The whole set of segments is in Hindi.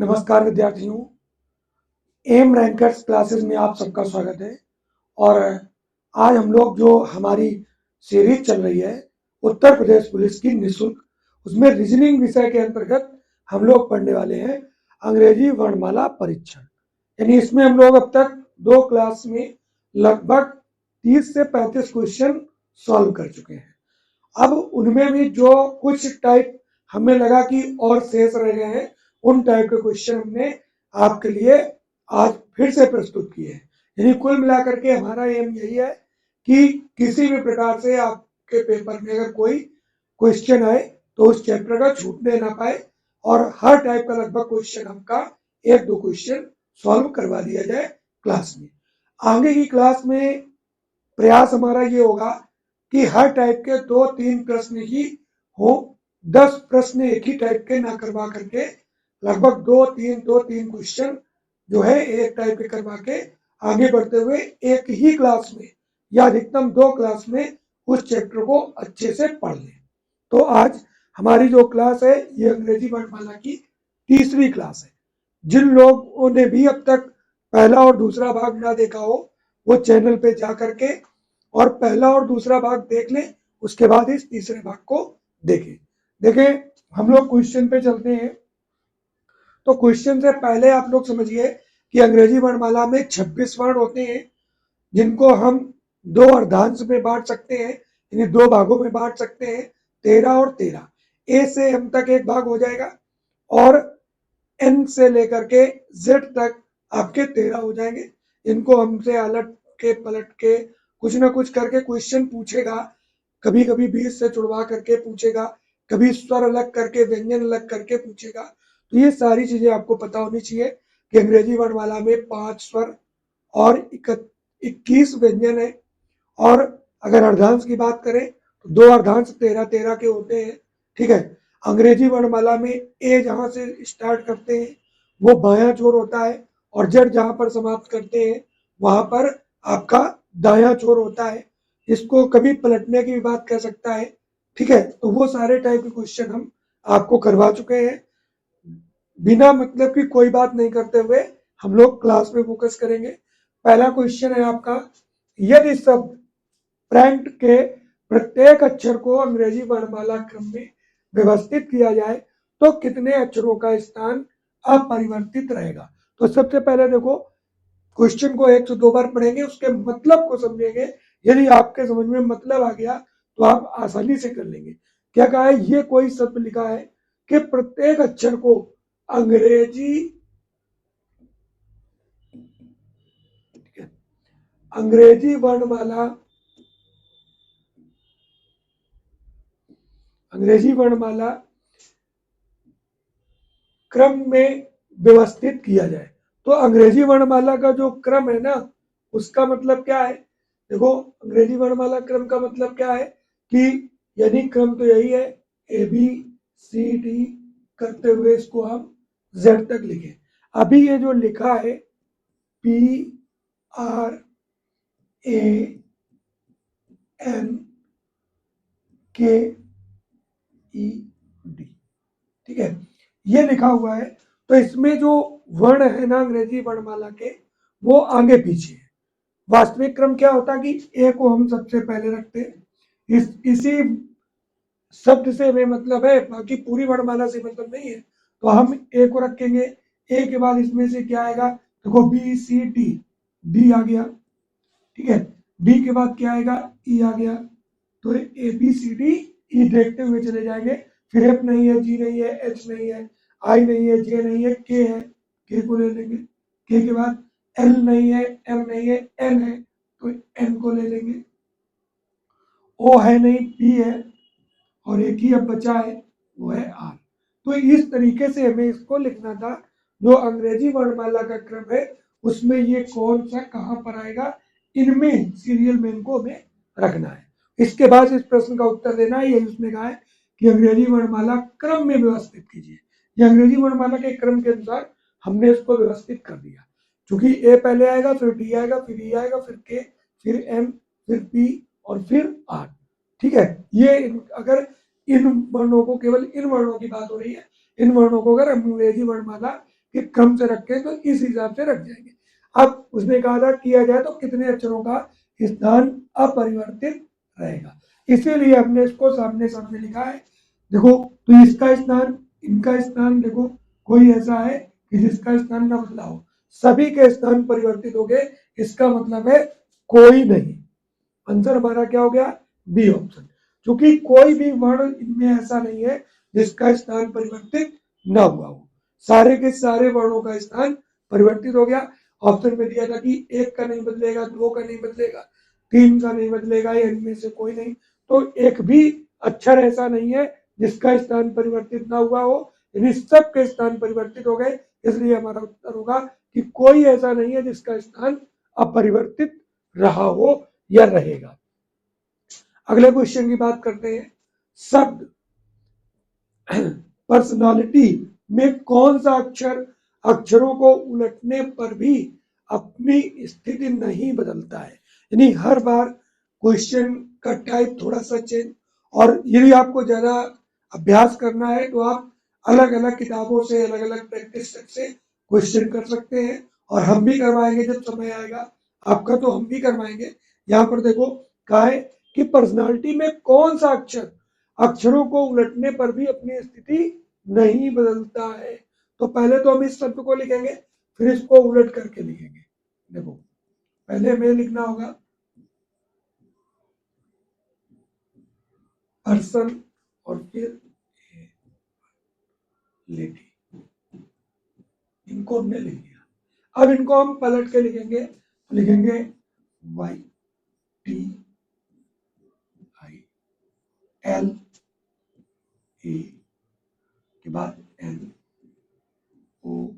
नमस्कार विद्यार्थियों, एम रैंकर्स क्लासेस में आप सबका स्वागत है। और आज हम लोग जो हमारी सीरीज चल रही है उत्तर प्रदेश पुलिस की निःशुल्क, उसमें रीजनिंग विषय के अंतर्गत हम लोग पढ़ने वाले हैं अंग्रेजी वर्णमाला परीक्षण। यानी इसमें हम लोग अब तक 2 क्लास में लगभग 30 से 35 क्वेश्चन सॉल्व कर चुके हैं। अब उनमें भी जो कुछ टाइप हमें लगा कि और शेष रह गए हैं, उन टाइप के क्वेश्चन हमने आपके लिए आज फिर से प्रस्तुत किए हैं। यानी कुल मिलाकर के हमारा एम यही है कि किसी भी प्रकार से आपके पेपर में अगर कोई क्वेश्चन आए तो उस चैप्टर का छूटने ना पाए और हर टाइप का लगभग क्वेश्चन आपका 1-2 क्वेश्चन सॉल्व करवा दिया जाए क्लास में। आगे की क्लास में प्रयास हमारा ये होगा कि हर टाइप के 2-3 प्रश्न ही हो, 10 प्रश्न एक ही टाइप के ना करवा करके लगभग 2-3 क्वेश्चन जो है एक टाइप के करवा के आगे बढ़ते हुए एक ही क्लास में या अधिकतम 2 क्लास में उस चैप्टर को अच्छे से पढ़ लें। तो आज हमारी जो क्लास है ये अंग्रेजी वर्णमाला की तीसरी क्लास है। जिन लोगों ने भी अब तक पहला और दूसरा भाग ना देखा हो वो चैनल पे जा करके और पहला और दूसरा भाग देख लें, उसके बाद इस तीसरे भाग को देखें। हम लोग क्वेश्चन पे चलते हैं। तो क्वेश्चन से पहले आप लोग समझिए कि अंग्रेजी वर्णमाला में 26 वर्ण होते हैं, जिनको हम 2 अर्धांश में बांट सकते हैं, यानी 2 भागों में बांट सकते हैं, 13 और 13। ए से एम तक एक भाग हो जाएगा और एन से लेकर के जेड तक आपके 13 हो जाएंगे। इनको हमसे अलट के पलट के कुछ ना कुछ करके क्वेश्चन पूछेगा, कभी कभी बीच से जुड़वा करके पूछेगा, कभी स्वर अलग करके व्यंजन अलग करके पूछेगा। तो ये सारी चीजें आपको पता होनी चाहिए कि अंग्रेजी वर्णमाला में 5 स्वर और 21 व्यंजन है। और अगर अर्धांश की बात करें तो 2 अर्धांश 13-13 के होते हैं। ठीक है, अंग्रेजी वर्णमाला में ए जहां से स्टार्ट करते हैं वो बायां छोर होता है और जेड जहां पर समाप्त करते हैं वहां पर आपका दायां छोर होता है। इसको कभी पलटने की भी बात कर सकता है। ठीक है, तो वो सारे टाइप के क्वेश्चन हम आपको करवा चुके हैं। बिना मतलब की कोई बात नहीं करते हुए हम लोग क्लास में फोकस करेंगे। पहला क्वेश्चन है आपका, यदि शब्द प्रैंक्ट के प्रत्येक अक्षर को अंग्रेजी वर्णमाला क्रम में व्यवस्थित किया जाए तो कितने अक्षरों का स्थान अपरिवर्तित रहेगा। तो सबसे पहले देखो, क्वेश्चन को 1 से 2 बार पढ़ेंगे, उसके मतलब को समझेंगे। यदि आपके समझ में मतलब आ गया तो आप आसानी से कर लेंगे। क्या कहा है, ये कोई शब्द लिखा है कि प्रत्येक अक्षर को अंग्रेजी वर्णमाला क्रम में व्यवस्थित किया जाए। तो अंग्रेजी वर्णमाला का जो क्रम है ना, उसका मतलब क्या है, देखो अंग्रेजी वर्णमाला क्रम का मतलब क्या है कि यानी क्रम तो यही है, ए बी सी डी करते हुए इसको हम जेड तक लिखें। अभी ये जो लिखा है पी आर ए एन के ई डी, ठीक है, ये लिखा हुआ है। तो इसमें जो वर्ण है ना अंग्रेजी वर्णमाला के, वो आगे पीछे है। वास्तविक क्रम क्या होता है कि ए को हम सबसे पहले रखते हैं। इसी शब्द से हमें मतलब है, बाकी पूरी वर्णमाला से मतलब नहीं है। तो हम ए को रखेंगे, ए के बाद इसमें से क्या आएगा, देखो बी सी डी, डी आ गया। ठीक है, डी के बाद क्या आएगा, ई आ गया। तो A B C D E देखते हुए चले जाएंगे। फिर एफ नहीं है, जी नहीं है, एच नहीं है, आई नहीं है, जे नहीं है, के है, के को ले लेंगे। के के बाद एल नहीं है, एम नहीं है, एन है, तो एन को ले लेंगे। ओ है नहीं, पी है, और एक ही अब बचा है वो है आर। तो इस तरीके से हमें इसको लिखना था। जो अंग्रेजी वर्णमाला का क्रम है उसमें ये कौन सा कहाँ पर आएगा, इनमें सीरियल में इनको हमें रखना है। इसके बाद इस प्रश्न का उत्तर देना है। यही उसने कहा है कि अंग्रेजी वर्णमाला क्रम में व्यवस्थित कीजिए। ये अंग्रेजी वर्णमाला के क्रम के अनुसार हमने इसको व्यवस्थित कर दिया। क्योंकि ए पहले आएगा, फिर डी आएगा, फिर ई आएगा, फिर के, फिर एम, फिर पी और फिर आर। ठीक है, ये अगर इन वर्णों को, केवल इन वर्णों की बात हो रही है, इन वर्णों को अगर अंग्रेजी वर्णमाला के क्रम से रखें तो इस हिसाब से रख जाएंगे। अब उसने कहा था किया जाए तो कितने अक्षरों का स्थान अपरिवर्तित रहेगा, इसीलिए हमने इसको सामने सामने लिखा है। देखो तो इसका स्थान, इनका स्थान, देखो कोई ऐसा है कि जिसका स्थान न बदला हो, सभी के स्थान परिवर्तित हो गए, इसका मतलब है कोई नहीं। आंसर हमारा क्या हो गया, बी ऑप्शन। क्योंकि कोई भी वर्ण इनमें ऐसा नहीं है जिसका स्थान परिवर्तित न हुआ हो, सारे के सारे वर्णों का स्थान परिवर्तित हो गया। ऑप्शन में दिया था कि एक का नहीं बदलेगा, दो का नहीं बदलेगा, तीन का नहीं बदलेगा, या इनमें से कोई नहीं। तो एक भी अक्षर ऐसा नहीं है जिसका स्थान परिवर्तित ना हुआ हो, यानी सबके स्थान परिवर्तित हो गए, इसलिए हमारा उत्तर होगा कि कोई ऐसा नहीं है जिसका स्थान अपरिवर्तित रहा हो या रहेगा। अगले क्वेश्चन की बात करते हैं। शब्द पर्सनालिटी में कौन सा अक्षर अक्षरों को उलटने पर भी अपनी स्थिति नहीं बदलता है, यानी हर बार क्वेश्चन का टाइप थोड़ा सा चेंज, और यदि आपको ज्यादा अभ्यास करना है तो आप अलग अलग किताबों से, अलग अलग प्रैक्टिस से क्वेश्चन कर सकते हैं, और हम भी करवाएंगे जब समय आएगा आपका, तो हम भी करवाएंगे। यहाँ पर देखो कहा है कि पर्सनालिटी में कौन सा अक्षर अक्षरों को उलटने पर भी अपनी स्थिति नहीं बदलता है। तो पहले तो हम इस शब्द को लिखेंगे, फिर इसको उलट करके लिखेंगे। देखो पहले हमें लिखना होगा पर्सन और फिर लेडी, इनको हमने लिख दिया। अब इनको हम पलट के लिखेंगे, तो लिखेंगे Y T I L A के बाद एल ओ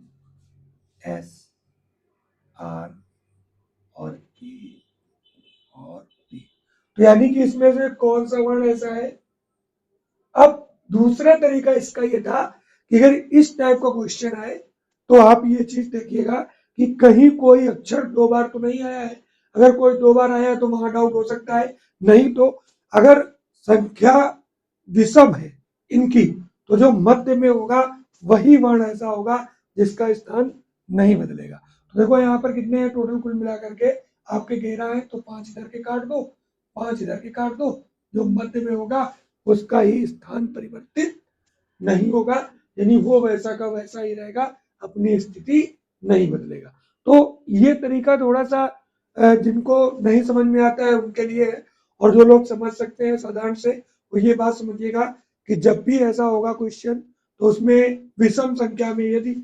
एस आर और ई और पी। तो यानी कि इसमें से कौन सा वर्ण ऐसा है। अब दूसरा तरीका इसका ये था कि अगर इस टाइप का क्वेश्चन आए तो आप ये चीज देखिएगा कि कहीं कोई अक्षर दो बार तो नहीं आया है। अगर कोई दो बार आया है तो वहां डाउट हो सकता है, नहीं तो अगर संख्या विषम है इनकी, तो जो मध्य में होगा वही वर्ण ऐसा होगा जिसका स्थान नहीं बदलेगा। तो देखो यहाँ पर कितने हैं टोटल, कुल मिला करके आपके 11 है, तो 5 इधर के काट दो, 5 इधर के काट दो, जो मध्य में होगा उसका ही स्थान परिवर्तित नहीं होगा, यानी वो वैसा का वैसा ही रहेगा, अपनी स्थिति नहीं बदलेगा। तो ये तरीका थोड़ा सा जिनको नहीं समझ में आता है उनके लिए है, और जो लोग समझ सकते हैं साधारण से, वो ये बात समझिएगा कि जब भी ऐसा होगा क्वेश्चन, तो उसमें विषम संख्या में यदि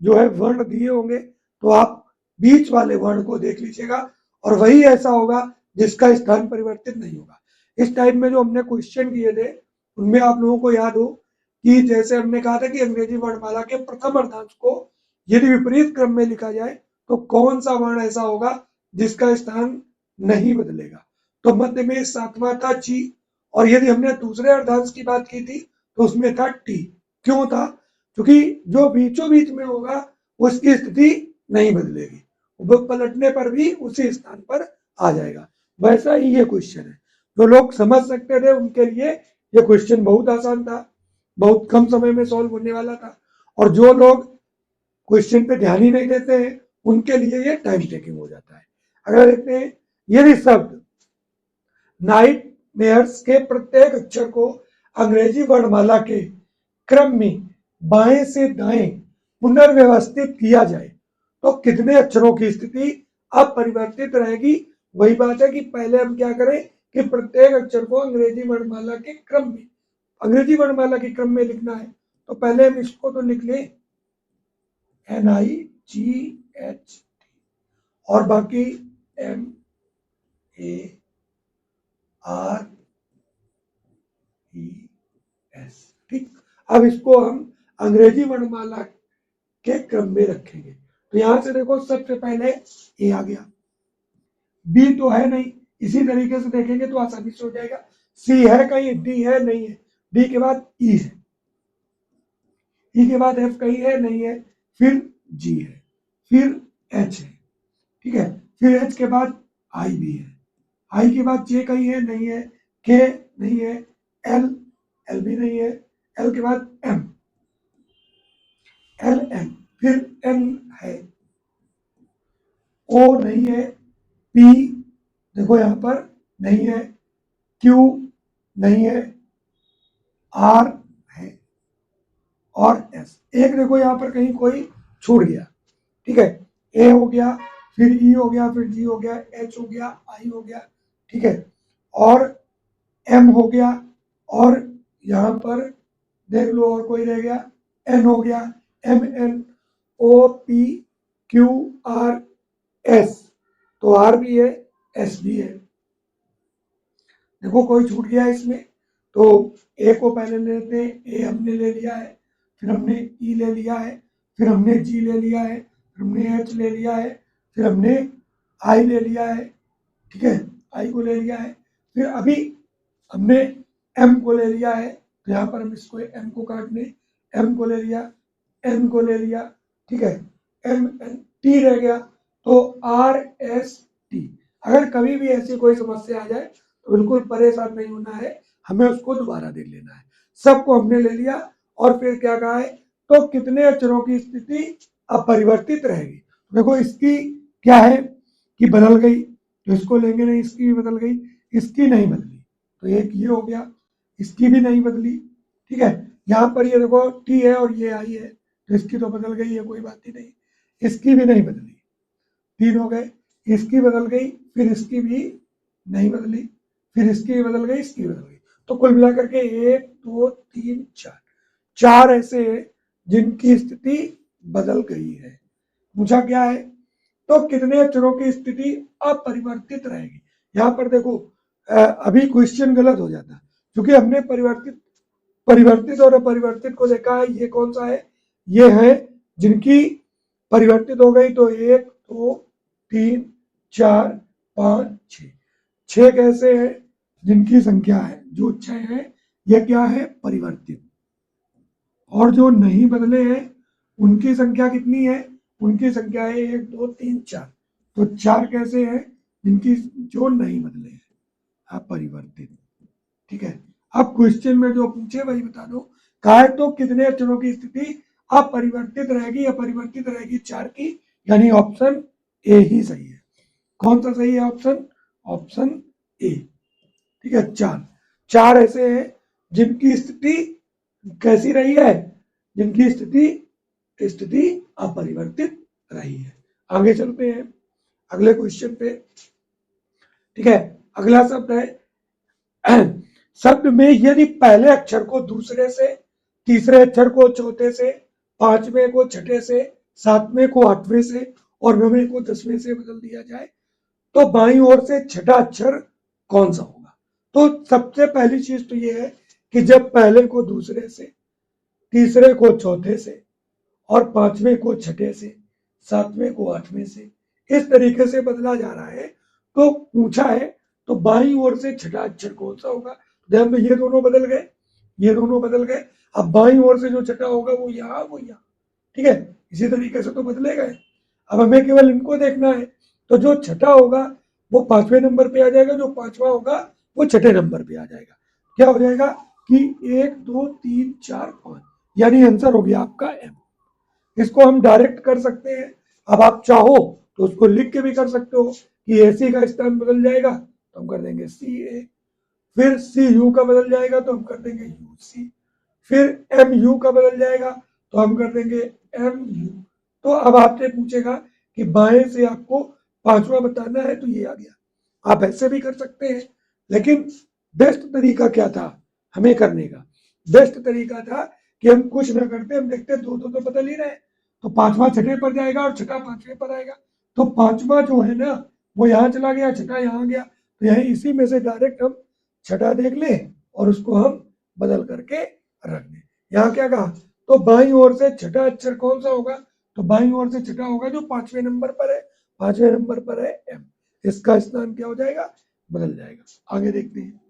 जो है वर्ण दिए होंगे तो आप बीच वाले वर्ण को देख लीजिएगा, और वही ऐसा होगा जिसका स्थान परिवर्तित नहीं होगा। इस टाइप में जो हमने क्वेश्चन किए थे उनमें आप लोगों को याद हो कि जैसे हमने कहा था कि अंग्रेजी वर्णमाला के प्रथम अर्धांश को यदि विपरीत क्रम में लिखा जाए तो कौन सा वर्ण ऐसा होगा जिसका स्थान नहीं बदलेगा। तो मध्य में सातवां था ची, और यदि हमने दूसरे अर्धांश की बात की थी तो उसमें था टी। क्यों था, क्योंकि जो बीचों बीच में होगा उसकी स्थिति नहीं बदलेगी, वो पलटने पर भी उसी स्थान पर आ जाएगा। वैसा ही ये क्वेश्चन है, जो लोग समझ सकते थे उनके लिए ये क्वेश्चन बहुत आसान था, बहुत कम समय में सॉल्व होने वाला था, और जो लोग क्वेश्चन पे ध्यान ही नहीं देते हैं उनके लिए ये टाइम टेकिंग हो जाता है। अगर देखते हैं यदि शब्द नाइट मेयर्स के प्रत्येक अक्षर को अंग्रेजी वर्णमाला के क्रम में बाएं से दाएं पुनर्व्यवस्थित किया जाए तो कितने अक्षरों की स्थिति अपरिवर्तित रहेगी। वही बात है कि पहले हम क्या करें कि प्रत्येक अक्षर को अंग्रेजी वर्णमाला के क्रम में, अंग्रेजी वर्णमाला के क्रम में लिखना है, तो पहले हम इसको तो लिख लें NIGH और बाकी MARES, ठीक। अब इसको हम अंग्रेजी वर्णमाला के क्रम में रखेंगे, तो यहां से देखो सबसे पहले ए आ गया, बी तो है नहीं, इसी तरीके से देखेंगे तो आसानी से हो जाएगा। सी है कहीं, डी है नहीं है, डी के बाद ई है, ई के बाद एफ कहीं है नहीं है, फिर जी है, फिर एच है, ठीक है, फिर एच के बाद आई भी है, आई के बाद जे कहीं है नहीं है, के नहीं है, एल, एल भी नहीं है, एल के बाद एम, एल एम, फिर N है, O नहीं है, P देखो यहाँ पर नहीं है, Q नहीं है, R है और S। एक देखो यहाँ पर कहीं कोई छूट गया, ठीक है, A हो गया, फिर E हो गया, फिर G हो गया, H हो गया, I हो गया, ठीक है, और M हो गया, और यहाँ पर देख लो और कोई रह गया, N हो गया, M N O P Q R S, तो R भी है, S भी है। देखो कोई छूट गया इसमें, तो ए को पहले लेते हैं, ए हमने ले लिया है, फिर हमने ई ले लिया है, फिर हमने जी ले लिया है, फिर हमने एच ले लिया है, फिर हमने आई ले लिया है, ठीक है, आई को ले लिया है, फिर अभी हमने एम को ले लिया है, तो यहाँ पर हम इसको एम को काट लें, एम को ले लिया, एन को ले लिया, ठीक है, एम एन टी रह गया, तो आर एस टी। अगर कभी भी ऐसी कोई समस्या आ जाए तो बिल्कुल परेशान नहीं होना है, हमें उसको दोबारा देख लेना है। सबको हमने ले लिया और फिर क्या कहा है, तो कितने अक्षरों की स्थिति अपरिवर्तित रहेगी। देखो इसकी क्या है कि बदल गई, तो इसको लेंगे नहीं, इसकी भी बदल गई, इसकी नहीं बदली, तो एक ये हो गया, इसकी भी नहीं बदली, ठीक है, यहाँ पर ये देखो टी है और ये आई है, तो इसकी तो बदल गई है, कोई बात ही नहीं, इसकी भी नहीं बदली, तीन हो गए, इसकी बदल गई, फिर इसकी भी नहीं बदली, फिर इसकी भी बदल गई, इसकी भी बदल गई, तो कुल मिलाकर के एक दो तीन चार, चार ऐसे हैं जिनकी स्थिति बदल गई है। पूछा क्या है, तो कितने अक्षरों की स्थिति अपरिवर्तित रहेगी। यहाँ पर देखो अभी क्वेश्चन गलत हो जाता है, क्योंकि हमने परिवर्तित और अपरिवर्तित को देखा है, ये कौन सा है, ये है जिनकी परिवर्तित हो गई, तो एक दो तीन चार पाँच छः, छः कैसे है, जिनकी संख्या है जो छः है, ये क्या है, परिवर्तित, और जो नहीं बदले हैं उनकी संख्या कितनी है, उनकी संख्या है एक दो तीन चार, तो चार कैसे हैं, जिनकी जो नहीं बदले हैं, अपरिवर्तित, ठीक है। अब क्वेश्चन में जो पूछे वही बता दो, कहा है तो कितने अक्षरों की स्थिति अपरिवर्तित रहेगी, अपरिवर्तित रहेगी चार की, यानी ऑप्शन ए ही सही है। कौन सा सही है ऑप्शन, ऑप्शन ए, ठीक है, चार, चार ऐसे हैं जिनकी स्थिति कैसी रही है, जिनकी स्थिति अपरिवर्तित रही है। आगे चलते हैं अगले क्वेश्चन पे, ठीक है। अगला शब्द है शब्द में यदि पहले अक्षर को दूसरे से, तीसरे अक्षर को चौथे से, पांचवें को छठे से, सातवें को आठवें से और नवें को दसवें से बदल दिया जाए तो बाईं ओर से छठा अक्षर कौन सा होगा। तो सबसे पहली चीज तो ये है कि जब पहले को दूसरे से, तीसरे को चौथे से और पांचवें को छठे से, सातवें को आठवें से, इस तरीके से बदला जा रहा है, तो पूछा है तो बाईं ओर से छठा अक्षर कौन सा होगा। ध्यान दो ये दोनों बदल गए, ये दोनों बदल गए, अब बाईं ओर से जो छठा होगा वो यहाँ, वो यहाँ, ठीक है, इसी तरीके से तो बदले गए। अब हमें केवल इनको देखना है, तो जो छठा होगा वो पांचवें नंबर पे आ जाएगा, जो पांचवा होगा वो छठे नंबर पे आ जाएगा। क्या हो जाएगा कि एक दो तीन चार पांच, यानी आंसर हो गया आपका एम। इसको हम डायरेक्ट कर सकते हैं, अब आप चाहो तो उसको लिख के भी कर सकते हो कि ए सी का स्थान बदल जाएगा तो हम कर देंगे सी ए, फिर सी यू का बदल जाएगा तो हम कर देंगे यू सी, फिर एम यू का बदल जाएगा तो हम कर देंगे एम यू। तो अब आपसे पूछेगा कि बाएं से आपको पांचवा बताना है, तो ये आ गया। आप ऐसे भी कर सकते हैं, लेकिन बेस्ट तरीका क्या था हमें करने का, बेस्ट तरीका था कि हम कुछ ना करते, हम देखते दो दो तो बदल ही रहे, तो पांचवा छठे पर जाएगा और छठा पांचवें पर आएगा, तो पांचवा जो है ना वो यहाँ चला गया, छठा यहाँ गया, तो यही इसी में से डायरेक्ट हम छठा देख लें और उसको हम बदल करके रख दें। यहाँ क्या कहा, तो बाईं ओर से छठा अक्षर कौन सा होगा, तो बाईं ओर से छठा होगा जो पांचवें नंबर पर है, पांचवें नंबर पर है एम, इसका स्थान क्या हो जाएगा, बदल जाएगा। आगे देखते हैं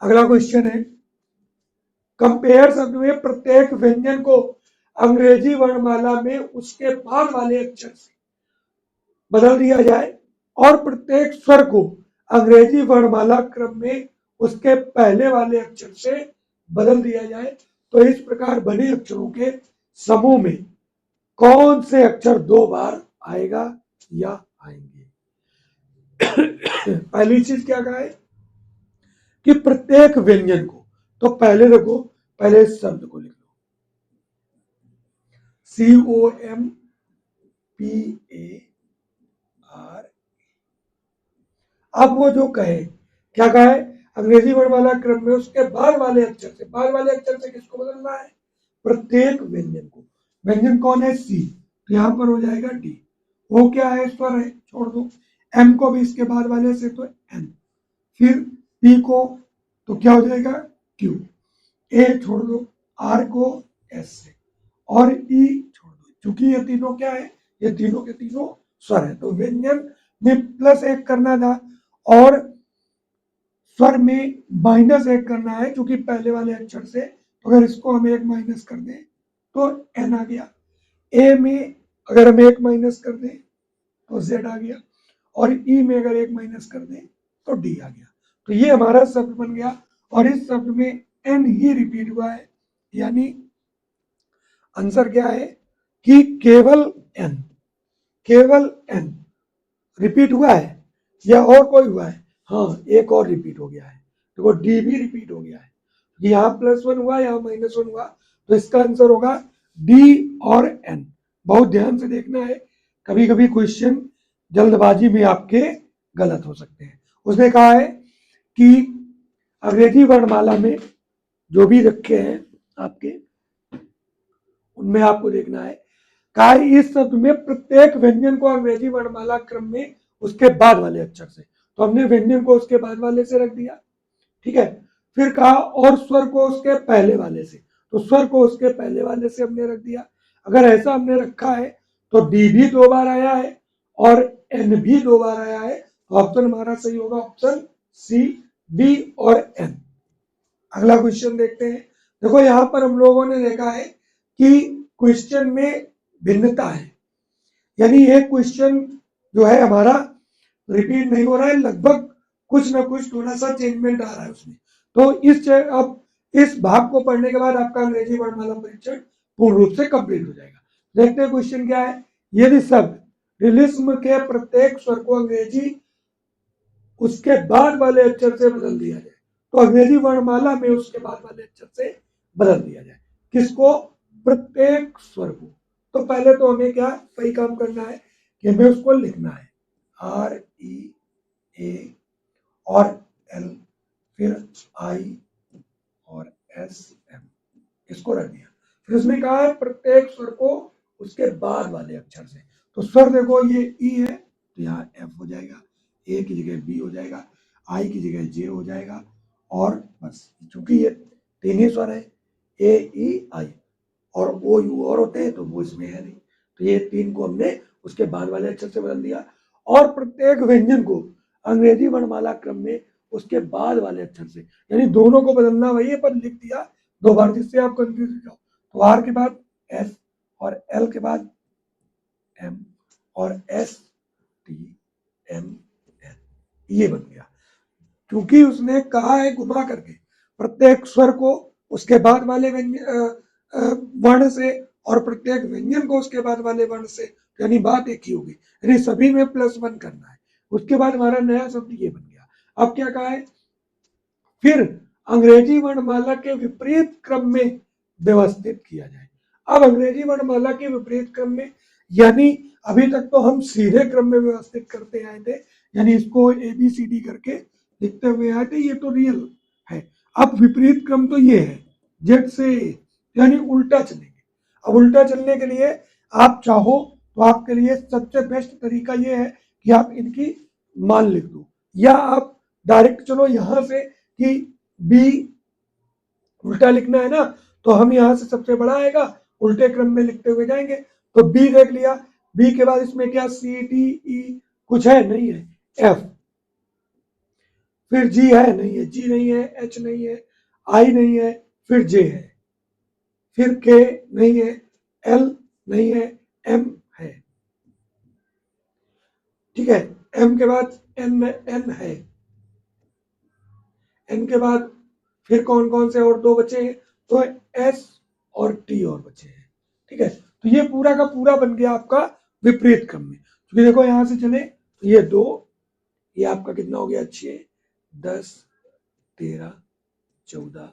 अगला क्वेश्चन है, कंपेयर शब्द में प्रत्येक व्यंजन को अंग्रेजी वर्णमाला में उसके बाद वाले अक्षर से बदल दिया जाए और प्रत्येक स्वर को अंग्रेजी वर्णमाला क्रम में उसके पहले वाले अक्षर से बदल दिया जाए, तो इस प्रकार बने अक्षरों के समूह में कौन से अक्षर 2 बार आएगा या आएंगे। पहली चीज क्या कहा है कि प्रत्येक व्यंजन को, तो पहले देखो, पहले इस शब्द को लिख लो, COMPAR। अब वो जो कहे, क्या कहा है, अंग्रेजी वर्णमाला क्रम में उसके बाद वाले अक्षर से, बाद वाले अक्षर से किसको बदलना है, प्रत्येक व्यंजन को। व्यंजन कौन है, सी, तो यहां पर हो जाएगा डी। वो क्या है, स्वर है, छोड़ दो। एम को भी इसके बाद वाले से तो एन, फिर पी को तो क्या हो जाएगा, क्यू, ए छोड़ दो, आर को एस से, और ई छोड़ दो, क्योंकि ये तीनों क्या है, ये तीनों के तीनों स्वर है। तो व्यंजन में प्लस एक करना था और स्वर में माइनस एक करना है, क्योंकि पहले वाले अक्षर से, तो अगर इसको हम एक माइनस कर दें तो एन आ गया। ए में अगर हम एक माइनस कर दें तो जेड आ गया, और ई में अगर एक माइनस कर दें तो डी आ गया। तो ये हमारा शब्द बन गया, और इस शब्द में एन ही रिपीट हुआ है, यानी आंसर क्या है कि केवल एन, केवल एन रिपीट हुआ है, या और कोई हुआ है, हाँ एक और रिपीट हो गया है, देखो डी भी रिपीट हो गया है, यहाँ +1 हुआ, यहाँ -1 हुआ, तो इसका आंसर होगा डी और एन। बहुत ध्यान से देखना है, कभी कभी क्वेश्चन जल्दबाजी में आपके गलत हो सकते हैं। उसने कहा है कि अंग्रेजी वर्णमाला में जो भी रखे हैं आपके, उनमें आपको देखना है, कहा इस शब्द में प्रत्येक व्यंजन को अंग्रेजी वर्णमाला क्रम में उसके बाद वाले अक्षर से, तो हमने व्यंजन को उसके बाद वाले से रख दिया, ठीक है। फिर कहा और स्वर को उसके पहले वाले से, तो स्वर को उसके पहले वाले से हमने रख दिया। अगर ऐसा हमने रखा है तो डी भी 2 बार आया है और एन भी 2 बार आया है, तो ऑप्शन हमारा सही होगा ऑप्शन सी, डी और एन। अगला क्वेश्चन देखते हैं। देखो यहां पर हम लोगों ने देखा है कि क्वेश्चन में भिन्नता है, यानी एक क्वेश्चन जो है हमारा रिपीट नहीं हो रहा है, लगभग कुछ ना कुछ थोड़ा सा चेंजमेंट आ रहा है उसमें। तो अब इस भाग को पढ़ने के बाद आपका अंग्रेजी वर्णमाला परीक्षण पूर्ण रूप से कंप्लीट हो जाएगा। देखते हैं क्वेश्चन क्या है। यदि शब्द रिलिस्म के प्रत्येक स्वर को अंग्रेजी उसके बाद वाले अक्षर से बदल दिया जाए, तो अंग्रेजी वर्णमाला में उसके बाद वाले अक्षर से बदल दिया जाए, किसको, प्रत्येक स्वर को। तो पहले तो हमें क्या सही काम करना है कि हमें उसको लिखना है, RE A और L, फिर I और SM, इसको रख दिया। फिर उसमें कहा है प्रत्येक स्वर को उसके बाद वाले अक्षर से, तो स्वर देखो ये E है तो यहाँ F हो जाएगा, A की जगह B हो जाएगा, I की जगह J हो जाएगा, और बस चूंकि ये 3 ही स्वर है AEI, और O U और होते हैं तो वो इसमें है नहीं, तो ये 3 को हमने उसके बाद वाले अक्षर से बदल दिया। और प्रत्येक व्यंजन को अंग्रेजी वर्णमाला क्रम में उसके बाद वाले अक्षर से, यानी दोनों को बदलना वही है पर लिख दिया 2 बार, जिससे आप कंफ्यूज हो जाओ। तो आर के बाद एस और एल के बाद एम और एस टी एम एन, ये बन गया। क्योंकि उसने कहा है घुमा करके प्रत्येक स्वर को उसके बाद वाले वर्ण से और प्रत्येक व्यंजन को उसके बाद वाले वर्ण से, यानी बात एक ही होगी, यानी सभी में +1 करना है। उसके बाद हमारा नया शब्द ये बन गया। अब क्या कहा है, फिर अंग्रेजी वर्णमाला के विपरीत क्रम में व्यवस्थित किया जाए। अब अंग्रेजी वर्णमाला के विपरीत क्रम में, यानी अभी तक तो हम सीधे क्रम में व्यवस्थित करते आए थे, यानी इसको ABCD करके लिखते हुए आए थे, ये तो रियल है। अब विपरीत क्रम तो ये है जेड से, यानी उल्टा चलेंगे। अब उल्टा चलने के लिए आप चाहो तो आपके लिए सबसे बेस्ट तरीका ये है कि आप इनकी मान लिख दो, या आप डायरेक्ट चलो यहां से कि बी उल्टा लिखना है ना, तो हम यहां से सबसे बड़ा आएगा उल्टे क्रम में लिखते हुए जाएंगे। तो बी देख लिया, बी के बाद इसमें क्या CDE कुछ है नहीं है, F, फिर G है नहीं है, G नहीं है, H नहीं है, I नहीं है, फिर J है, फिर K नहीं है, L नहीं है, M है, ठीक है। M के बाद N है, N के बाद फिर कौन कौन से और 2 बचे हैं, तो S और T और बचे हैं, ठीक है। तो ये पूरा का पूरा बन गया आपका विपरीत क्रम में। क्योंकि देखो यहां से चले तो ये 2, ये आपका कितना हो गया 6, 10, 13, 14,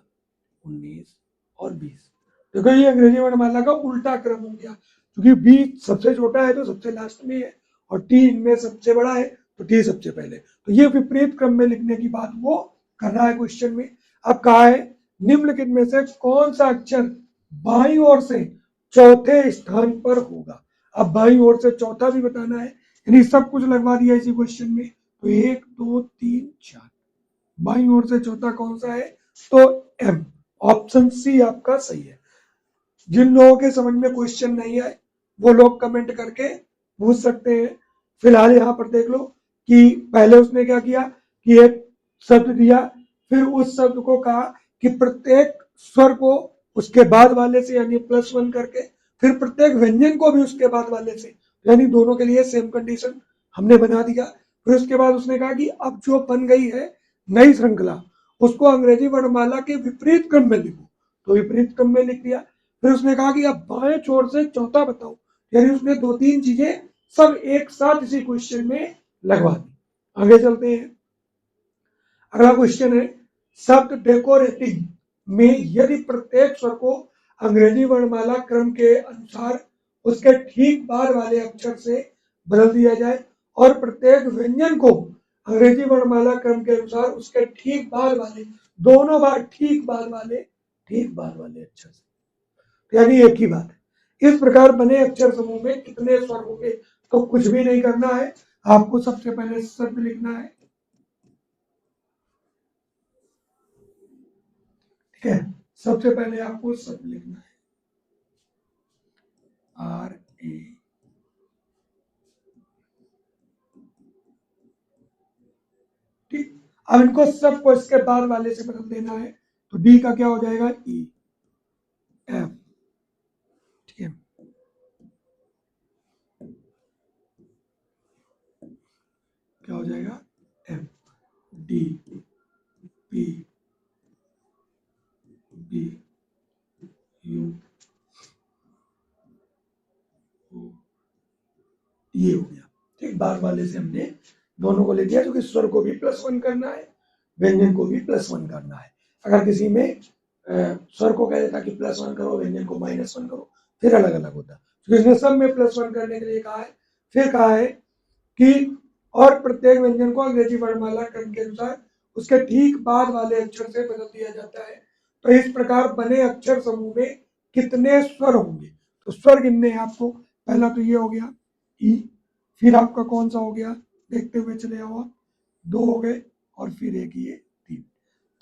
19 और 20। देखो ये अंग्रेजी वर्णमाला का उल्टा क्रम हो गया, क्योंकि बी सबसे छोटा है तो सबसे लास्ट में है, और टी इनमें सबसे बड़ा है तो टी सबसे पहले। तो ये विपरीत क्रम में लिखने की बात वो कर रहा है क्वेश्चन में। अब कहा है निम्नलिखित में से कौन सा अक्षर बाईं ओर से चौथे स्थान पर होगा। अब बाईं ओर से चौथा भी बताना है, यानी सब कुछ लगवा दिया इसी क्वेश्चन में। तो 1, 2, 3, 4, बाईं ओर से चौथा कौन सा है, तो एम, ऑप्शन सी आपका सही है। जिन लोगों के समझ में क्वेश्चन नहीं आए वो लोग कमेंट करके पूछ सकते हैं। फिलहाल यहाँ पर देख लो कि पहले उसने क्या किया कि एक शब्द दिया, फिर उस शब्द को कहा कि प्रत्येक स्वर को उसके बाद वाले से यानी +1 करके, फिर प्रत्येक व्यंजन को भी उसके बाद वाले से, यानी दोनों के लिए सेम कंडीशन हमने बना दिया। फिर उसके बाद उसने कहा कि अब जो बन गई है नई श्रृंखला उसको अंग्रेजी वर्णमाला के विपरीत क्रम में लिखो, तो विपरीत क्रम में लिख दिया। फिर उसने कहा कि अब बाएं छोर से चौथा बताओ, यानी उसने 2-3 चीजें सब एक साथ इसी क्वेश्चन में लगवा दी। आगे चलते हैं। अगला क्वेश्चन है शब्द डेकोरेटिंग में यदि प्रत्येक स्वर को अंग्रेजी वर्णमाला क्रम के अनुसार उसके ठीक बाद वाले अक्षर से बदल दिया जाए और प्रत्येक व्यंजन को अंग्रेजी वर्णमाला क्रम के अनुसार उसके ठीक बाद वाले, दोनों बार ठीक बाद वाले अक्षर से, यानी एक ही बात है। इस प्रकार बने अक्षर समूह में कितने स्वर होंगे, तो कुछ भी नहीं करना है, आपको सबसे पहले शब्द लिखना है, ठीक है। सबसे पहले आपको शब्द लिखना है RA, ठीक। अब इनको सबको इसके बाद वाले से बदल देना है, तो D का क्या हो जाएगा EF, ठीक है। क्या हो जाएगा FDPBU, ये हो गया, ठीक। बाद वाले से हमने दोनों को ले लिया, क्योंकि स्वर को भी +1 करना है, व्यंजन को भी +1 करना है। अगर किसी में स्वर को कह देता कि +1 करो, व्यंजन को -1 करो, फिर अलग अलग होता। तो इसने सब में +1 करने के लिए कहा है। फिर कहा है कि और प्रत्येक व्यंजन को अंग्रेजी वर्णमाला क्रम के अनुसार उसके ठीक बाद वाले अक्षर से बदल दिया जाता है। तो इस प्रकार बने अक्षर समूह में कितने स्वर होंगे, तो स्वर गिनने हैं आपको। पहला तो ये हो गया ई, फिर आपका कौन सा हो गया, देखते हुए चले आओ, 2 हो गए, और फिर एक ये 3,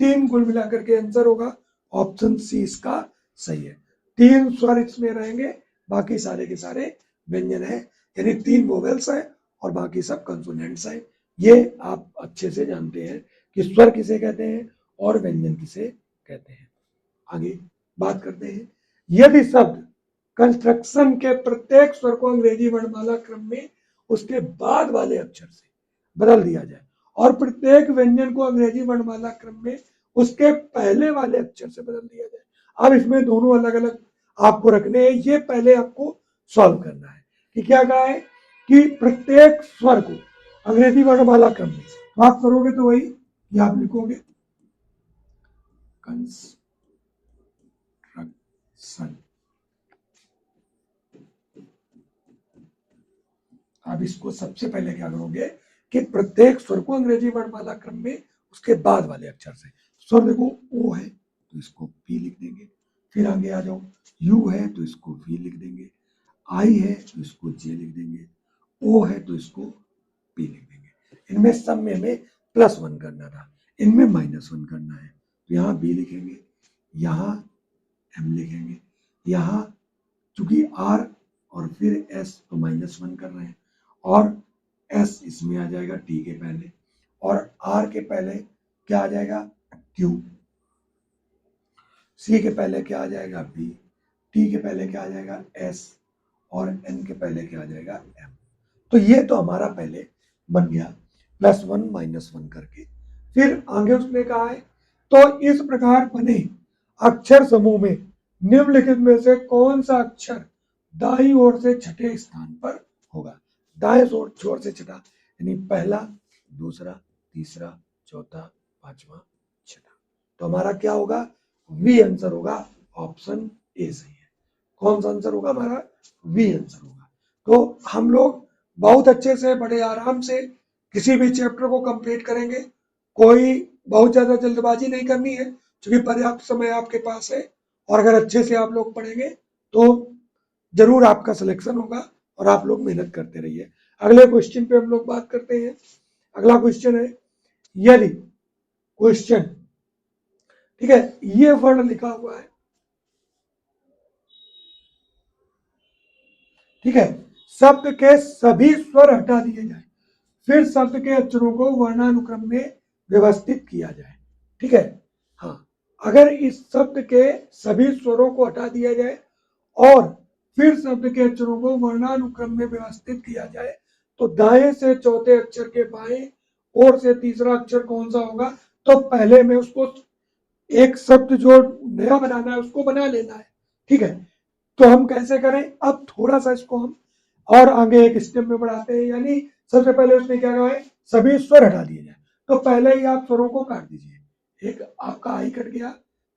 3 कुल मिलाकर के आंसर होगा ऑप्शन सी इसका सही है। 3 स्वर इसमें रहेंगे, बाकी सारे के सारे व्यंजन है, यानी 3 वोवेल्स है और बाकी सब कंसोनेंट्स है। ये आप अच्छे से जानते हैं कि स्वर किसे कहते हैं और व्यंजन किसे कहते हैं। आगे बात करते हैं, यदि शब्द कंस्ट्रक्शन के प्रत्येक स्वर को अंग्रेजी वर्णमाला क्रम में उसके बाद वाले अक्षर से बदल दिया जाए और प्रत्येक व्यंजन को अंग्रेजी वर्णमाला क्रम में उसके पहले वाले अक्षर से बदल दिया जाए। अब इसमें दोनों अलग अलग आपको रखने हैं, ये पहले आपको सॉल्व करना है कि क्या कहा है कि प्रत्येक स्वर को अंग्रेजी वर्णमाला क्रम में, तो आप करोगे तो वही कि आप लिखोगे कंस्ट्रक्शन। आप इसको सबसे पहले क्या करोगे कि प्रत्येक स्वर को अंग्रेजी वर्णमाला क्रम में उसके बाद वाले अक्षर से, स्वर देखो ओ है तो इसको पी लिख देंगे, फिर आगे आ जाओ, यू है तो इसको वी लिख देंगे, आई है तो इसको जे लिख देंगे, ओ है तो इसको पी लिख देंगे। इनमें सब में हमें +1 करना था, इनमें -1 करना है, तो यहाँ बी लिखेंगे, यहाँ एम लिखेंगे, यहाँ चूंकि आर और फिर एस तो -1 कर रहे हैं, और एस इसमें आ जाएगा टी के पहले, और आर के पहले क्या आ जाएगा क्यू, सी के पहले क्या आ जाएगा बी, टी के पहले क्या आ जाएगा एस, और एन के पहले क्या आ जाएगा एम। तो ये तो हमारा पहले बन गया +1 -1 करके। फिर आगे उसने कहा है तो इस प्रकार बने अक्षर समूह में निम्नलिखित में से कौन सा अक्षर दाईं ओर से छठे स्थान पर होगा। दाएं छोर से छठा यानी पहला, दूसरा, तीसरा, चौथा, पांचवा, छठा। तो हमारा क्या होगा? वी आंसर होगा। ऑप्शन ए सही है। कौन सा आंसर होगा हमारा? वी आंसर होगा। तो हम लोग बहुत अच्छे से, बड़े आराम से किसी भी चैप्टर को कंप्लीट करेंगे। कोई बहुत ज्यादा जल्दबाजी नहीं करनी है, क्योंकि पर्याप्त समय आपके पास है। और अगर अच्छे से आप लोग पढ़ेंगे तो जरूर आपका सिलेक्शन होगा। और आप लोग मेहनत करते रहिए। अगले क्वेश्चन पे हम लोग बात करते हैं। अगला क्वेश्चन है, यदि क्वेश्चन, ठीक है, ये वर्ड लिखा हुआ है, ठीक है, शब्द के सभी स्वर हटा दिए जाए, फिर शब्द के अक्षरों को वर्णानुक्रम में व्यवस्थित किया जाए। ठीक है, हाँ, अगर इस शब्द के सभी स्वरों को हटा दिया जाए और फिर शब्द के अक्षरों को वर्णानुक्रम में व्यवस्थित किया जाए, तो दाएं से चौथे अक्षर के बाएं ओर से तीसरा अक्षर कौन सा होगा? तो पहले में उसको एक शब्द जो नया बनाना है उसको बना लेना है। ठीक है, तो हम कैसे करें? अब थोड़ा सा इसको हम और आगे एक स्टेप में बढ़ाते हैं। यानी सबसे पहले उसने क्या कहा है? सभी स्वर हटा दिए जाए। तो पहले ही आप स्वरों को काट दीजिए। एक आपका आई कट गया,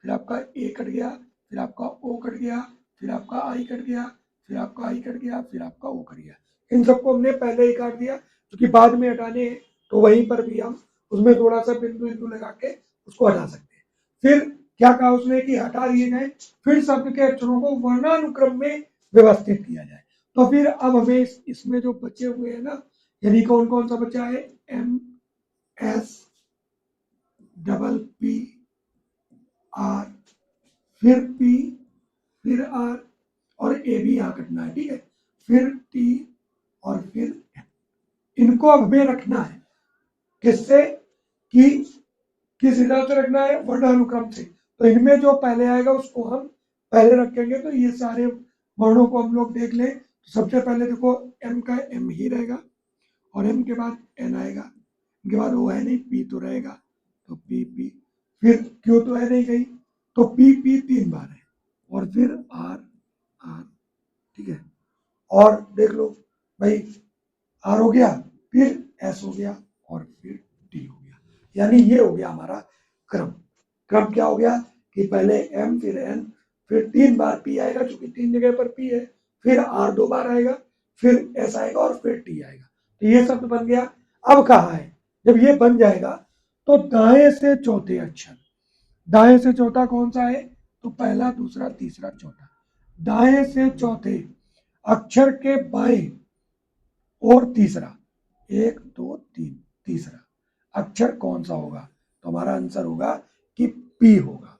फिर आपका ए कट गया, फिर आपका ओ कट गया, फिर आपका आई कट गया, फिर आपका आई कट गया, फिर आपका ओ कट गया। इन सबको हमने पहले ही काट दिया, क्योंकि बाद में हटाने हैं तो वहीं पर भी हम उसमें थोड़ा सा बिंदु बिंदु लगा के उसको हटा सकते हैं। फिर क्या कहा उसने कि हटा दिए गए, फिर शब्द के अक्षरों को वर्णानुक्रम में व्यवस्थित किया जाए। तो फिर अब हमें इसमें जो बचे हुए हैं ना, यानी कौन कौन सा बचा है? M, S, double P, R, फिर पी, फिर आर, और ए भी यहां कटना है। ठीक है, फिर टी, और फिर एन। इनको अब हमें रखना है किससे? कि किस हिसाब से रखना है? वर्णानुक्रम से। तो इनमें जो पहले आएगा उसको हम पहले रखेंगे। तो ये सारे वर्णों को हम लोग देख लें। तो सबसे पहले देखो, एम का एम ही रहेगा, और एम के बाद एन आएगा, इनके बाद ओ है नहीं, पी तो रहेगा, तो पी पी, फिर क्यू तो है नहीं कहीं, तो पी पी 3 बार है, और फिर आर आर। ठीक है, और देख लो भाई, आर हो गया, फिर एस हो गया, और फिर टी हो गया। यानी ये हो गया हमारा क्रम। क्रम क्या हो गया कि पहले एम, फिर एन, फिर 3 बार पी आएगा, चूंकि 3 जगह पर पी है, फिर आर 2 बार आएगा, फिर एस आएगा, और फिर टी आएगा। तो ये शब्द बन गया। अब कहा है, जब ये बन जाएगा तो दाएं से चौथे अक्षर, दाएं से चौथा कौन सा है? तो पहला, दूसरा, तीसरा, चौथा। दाएं से चौथे अक्षर के बाएं और तीसरा, 1 2 3, तीसरा अक्षर कौन सा होगा? तो हमारा आंसर होगा कि पी होगा।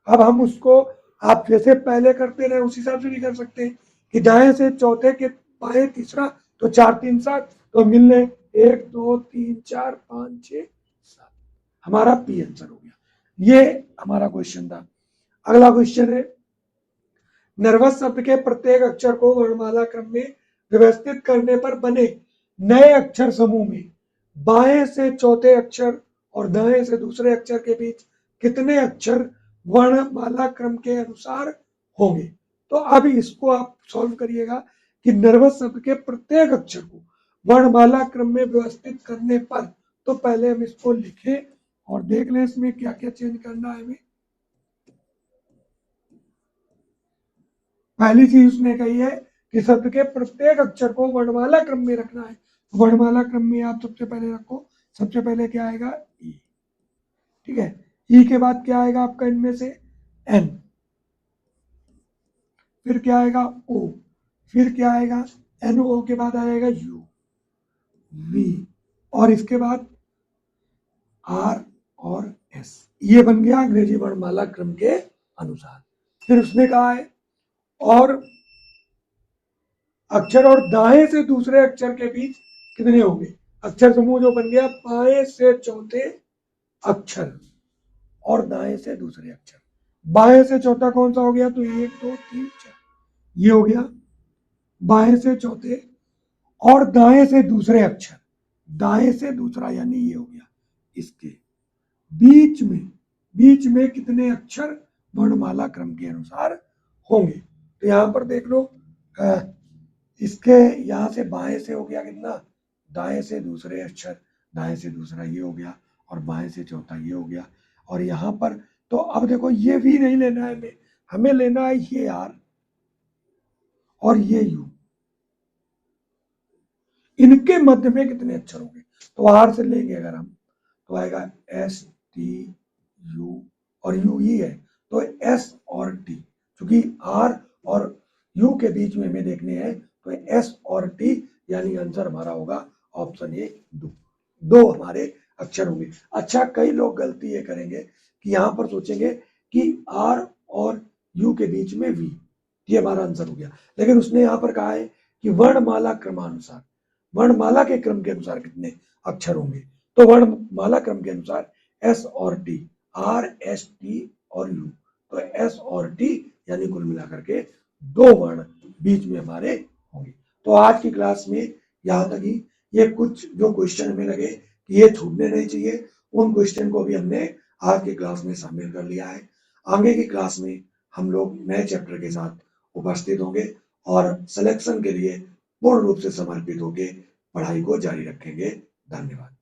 अब हम उसको, आप जैसे पहले करते रहे उस हिसाब से भी कर सकते हैं कि दाएं से चौथे के बाएं तीसरा, तो 4 3 7, तो मिलने 1 2 3 4 5 6 7, हमारा पी आंसर हो गया। ये हमारा क्वेश्चन था। अगला क्वेश्चन है, नर्वस शब्द के प्रत्येक अक्षर को वर्णमाला क्रम में व्यवस्थित करने पर बने नए अक्षर समूह में बाएं से चौथे अक्षर और दाएं से दूसरे अक्षर के बीच कितने अक्षर वर्णमाला क्रम के अनुसार होंगे? तो अब इसको आप सॉल्व करिएगा कि नर्वस शब्द के प्रत्येक अक्षर को वर्णमाला क्रम में व्यवस्थित करने पर। तो पहले हम इसको लिखें और देख लें इसमें क्या क्या चेंज करना है हमें। पहली चीज उसने कही है कि शब्द के प्रत्येक अक्षर को वर्णमाला क्रम में रखना है। वर्णमाला क्रम में आप सबसे पहले रखो। सबसे पहले क्या आएगा? ई। ठीक है, ई के बाद क्या आएगा आपका इनमें से? एन। फिर क्या आएगा? ओ। फिर क्या आएगा? एन ओ के बाद आएगा यू, वी, और इसके बाद आर और एस। ये बन गया अंग्रेजी वर्णमाला क्रम के अनुसार। फिर उसने कहा है, और अक्षर और दाएं से दूसरे अक्षर के बीच कितने होंगे? अक्षर समूह जो बन गया, बाएं से चौथे अक्षर और दाएं से दूसरे अक्षर। बाएं से चौथा कौन सा हो गया? तो 1 2 3 4, ये हो गया बाएं से चौथे, और दाएं से दूसरे अक्षर, दाएं से दूसरा यानी ये हो गया। इसके बीच में कितने अक्षर वर्णमाला क्रम के अनुसार होंगे? तो यहां पर देख लो, इसके यहाँ से बाएं से हो गया कितना, दाएं से दूसरे अक्षर, दाएं से दूसरा ये हो गया, और बाएं से चौथा ये हो गया, और यहाँ पर तो अब देखो ये भी नहीं लेना है हमें, हमें लेना है ये आर और ये यू, इनके मध्य में कितने अक्षर होंगे, तो आर से लेंगे अगर हम तो आएगा एस टी यू, और यू ही है तो एस और टी, क्योंकि आर और यू के बीच में हमें देखने हैं तो एस और टी, यानी आंसर हमारा होगा ऑप्शन ए दो, दो हमारे अक्षर होंगे। अच्छा कई लोग गलती ये करेंगे कि यहाँ पर सोचेंगे कि आर और यू के बीच में वी, ये हमारा आंसर हो गया, लेकिन उसने यहाँ पर कहा है कि वर्णमाला क्रमानुसार, वर्णमाला के क्रम के अनुसार कितने अक्षर होंगे, तो वर्णमाला क्रम के अनुसार एस और टी, आर एस टी और यू, तो एस और टी यानी कुल मिलाकर के दो वर्ण बीच में हमारे होंगे। तो आज की क्लास में यहाँ तक ही, ये कुछ जो क्वेश्चन हमें लगे कि ये छूटने नहीं चाहिए, उन क्वेश्चन को भी हमने आज की क्लास में शामिल कर लिया है। आगे की क्लास में हम लोग नए चैप्टर के साथ उपस्थित होंगे और सिलेक्शन के लिए पूर्ण रूप से समर्पित होकर पढ़ाई को जारी रखेंगे। धन्यवाद।